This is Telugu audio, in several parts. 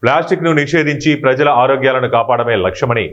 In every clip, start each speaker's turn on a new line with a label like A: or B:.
A: ప్లాస్టిక్ను నిషేధించి ప్రజల ఆరోగ్యాలను కాపాడమే లక్ష్యమని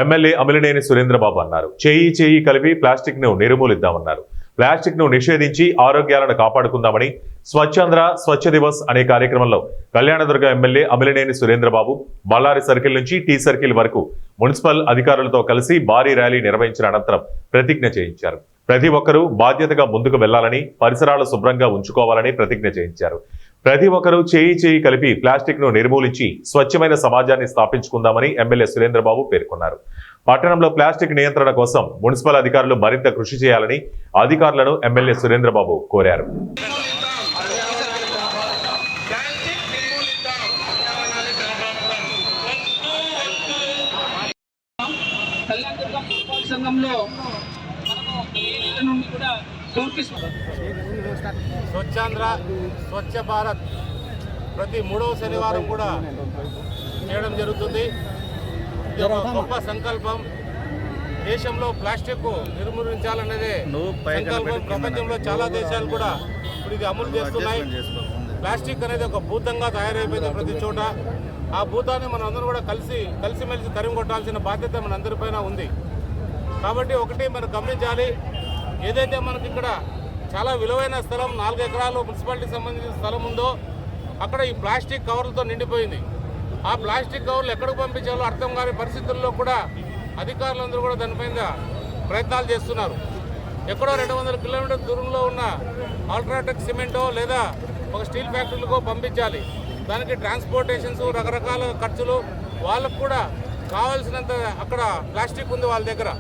A: ఎమ్మెల్యే అమిలినేని సురేంద్రబాబు అన్నారు. చేయి కలిపి ప్లాస్టిక్ను నిర్మూలిద్దామన్నారు. ప్లాస్టిక్ను నిషేధించి ఆరోగ్యాలను కాపాడుకుందామని స్వచ్ఛాంధ్ర స్వచ్ఛ దివస్ అనే కార్యక్రమంలో కళ్యాణదుర్గ ఎమ్మెల్యే అమిలినేని సురేంద్రబాబు బళ్ళారి సర్కిల్ నుంచి టీ సర్కిల్ వరకు మున్సిపల్ అధికారులతో కలిసి భారీ ర్యాలీ నిర్వహించిన అనంతరం ప్రతిజ్ఞ చేయించారు. ప్రతి ఒక్కరూ బాధ్యతగా ముందుకు వెళ్లాలని, పరిసరాలు శుభ్రంగా ఉంచుకోవాలని ప్రతిజ్ఞ చేయించారు. ప్రతి ఒక్కరూ చేయి కలిపి ప్లాస్టిక్ ను నిర్మూలించి స్వచ్ఛమైన సమాజాన్ని స్థాపించుకుందామని ఎమ్మెల్యే సురేంద్రబాబు పేర్కొన్నారు. పట్టణంలో ప్లాస్టిక్ నియంత్రణ కోసం మున్సిపల్ అధికారులు మరింత కృషి చేయాలని అధికారులను ఎమ్మెల్యే సురేంద్రబాబు కోరారు.
B: స్వచ్ఛాంధ్ర స్వచ్ఛ భారత్ ప్రతి 3వ శనివారం కూడా చేయడం జరుగుతుంది. ఇది ఒక గొప్ప సంకల్పం. దేశంలో ప్లాస్టిక్ నిర్మూలించాలనేదే సంకల్పం. ప్రపంచంలో చాలా దేశాలు కూడా ఇప్పుడు ఇది అమలు చేస్తున్నాయి. ప్లాస్టిక్ అనేది ఒక భూతంగా తయారైపోయింది ప్రతి చోట. ఆ భూతాన్ని మనం అందరూ కూడా కలిసిమెలిసి తరిమి కొట్టాల్సిన బాధ్యత మన అందరిపైన ఉంది. కాబట్టి ఒకటి మనం గమనించాలి, ఏదైతే మనకి ఇక్కడ చాలా విలువైన స్థలం 4 ఎకరాలు మున్సిపాలిటీకి సంబంధించిన స్థలం ఉందో అక్కడ ఈ ప్లాస్టిక్ కవర్లతో నిండిపోయింది. ఆ ప్లాస్టిక్ కవర్లు ఎక్కడికి పంపించాలో అర్థం కాని పరిస్థితుల్లో కూడా అధికారులందరూ కూడా దానిపైన ప్రయత్నాలు చేస్తున్నారు. ఎక్కడో 200 కిలోమీటర్ల దూరంలో ఉన్న అల్ట్రాటెక్ సిమెంటో లేదా ఒక స్టీల్ ఫ్యాక్టరీలకో పంపించాలి. దానికి ట్రాన్స్పోర్టేషన్స్, రకరకాల ఖర్చులు, వాళ్ళకు కూడా కావాల్సినంత అక్కడ ప్లాస్టిక్ ఉంది వాళ్ళ దగ్గర.